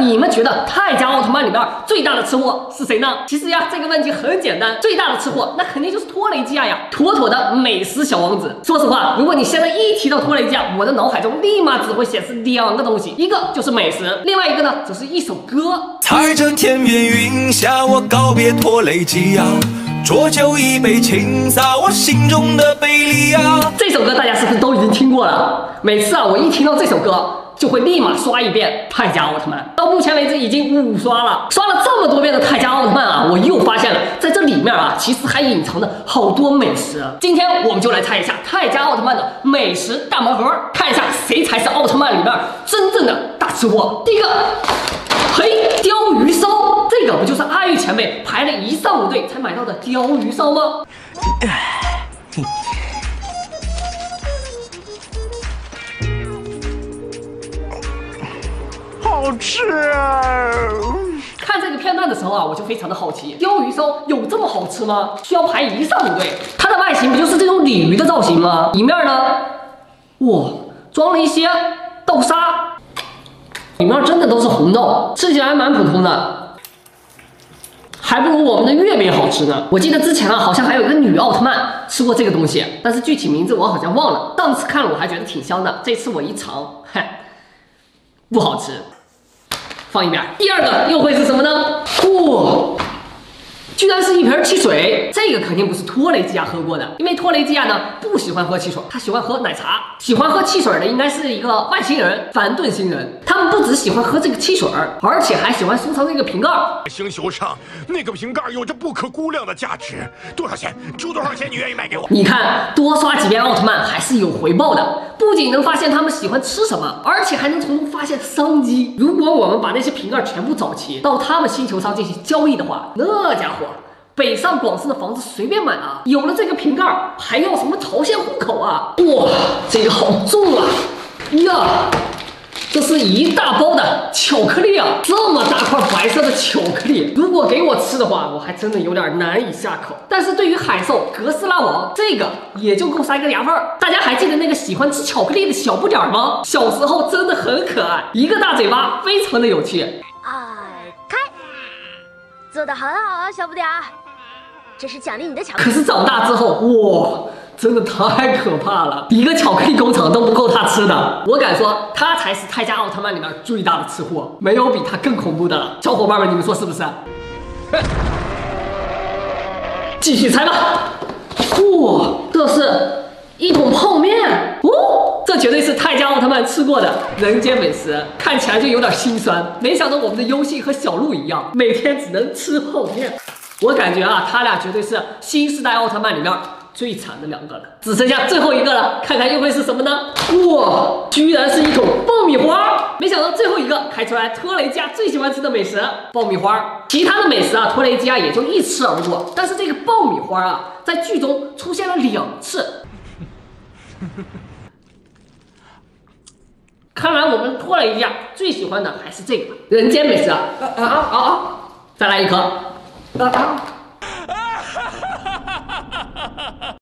你们觉得泰迦奥特曼里面最大的吃货是谁呢？其实呀，这个问题很简单，最大的吃货那肯定就是托雷基亚呀，妥妥的美食小王子。说实话，如果你现在一提到托雷基亚，我的脑海中立马只会显示2个东西，一个就是美食，另外一个呢，则是一首歌。踩着天边云霞，我告别托雷基亚。浊酒一杯，倾洒我心中的杯里啊！这首歌大家是不是都已经听过了？每次啊，我一听到这首歌，就会立马刷一遍泰迦奥特曼。到目前为止已经5刷了，刷了这么多遍的泰迦奥特曼啊，我又发现了，在这里面啊，其实还隐藏着好多美食。今天我们就来猜一下泰迦奥特曼的美食大盲盒，看一下谁才是奥特曼里面真正的大吃货。第一个。嘿，鲷鱼烧，这个不就是阿玉前辈排了1上午队才买到的鲷鱼烧吗？好吃啊！看这个片段的时候啊，我就非常的好奇，鲷鱼烧有这么好吃吗？需要排1上午队？它的外形不就是这种鲤鱼的造型吗？里面呢，哇，装了一些豆沙。里面真的都是红豆，吃起来蛮普通的，还不如我们的月饼好吃呢。我记得之前啊，好像还有一个女奥特曼吃过这个东西，但是具体名字我好像忘了。上次看了我还觉得挺香的，这次我一尝，嗨，不好吃，放一边。第二个又会是什么呢？哇！居然是一瓶汽水，这个肯定不是托雷基亚喝过的，因为托雷基亚呢不喜欢喝汽水，他喜欢喝奶茶。喜欢喝汽水的应该是一个外星人，凡顿星人。他们不只喜欢喝这个汽水，而且还喜欢收藏这个瓶盖。星球上那个瓶盖有着不可估量的价值，多少钱？出多少钱你愿意卖给我？你看，多刷几遍奥特曼还是有回报的，不仅能发现他们喜欢吃什么，而且还能从中发现商机。如果我们把那些瓶盖全部找齐，到他们星球上进行交易的话，那家伙。北上广深的房子随便买啊！有了这个瓶盖，还要什么朝鲜户口啊？哇，这个好重啊！呀，这是一大包的巧克力啊！这么大块白色的巧克力，如果给我吃的话，我还真的有点难以下口。但是对于海兽哥斯拉王，这个也就够塞个牙缝。大家还记得那个喜欢吃巧克力的小不点儿吗？小时候真的很可爱，一个大嘴巴，非常的有趣。开，做得很好啊，小不点儿。这是奖励你的巧克力。可是长大之后，哇，真的太可怕了！一个巧克力工厂都不够他吃的。我敢说，他才是泰迦奥特曼里面最大的吃货，没有比他更恐怖的了。小伙伴们，你们说是不是？继续猜吧。哇，这是一桶泡面哦，这绝对是泰迦奥特曼吃过的人间美食，看起来就有点心酸。没想到我们的游戏和小鹿一样，每天只能吃泡面。我感觉啊，他俩绝对是新时代奥特曼里面最惨的2个了，只剩下最后一个了，看看又会是什么呢？哇，居然是一桶爆米花！没想到最后一个开出来托雷基亚最喜欢吃的美食爆米花。其他的美食啊，托雷基亚也就一吃而过，但是这个爆米花啊，在剧中出现了2次。看来我们托雷基亚最喜欢的还是这个人间美食啊！再来一颗。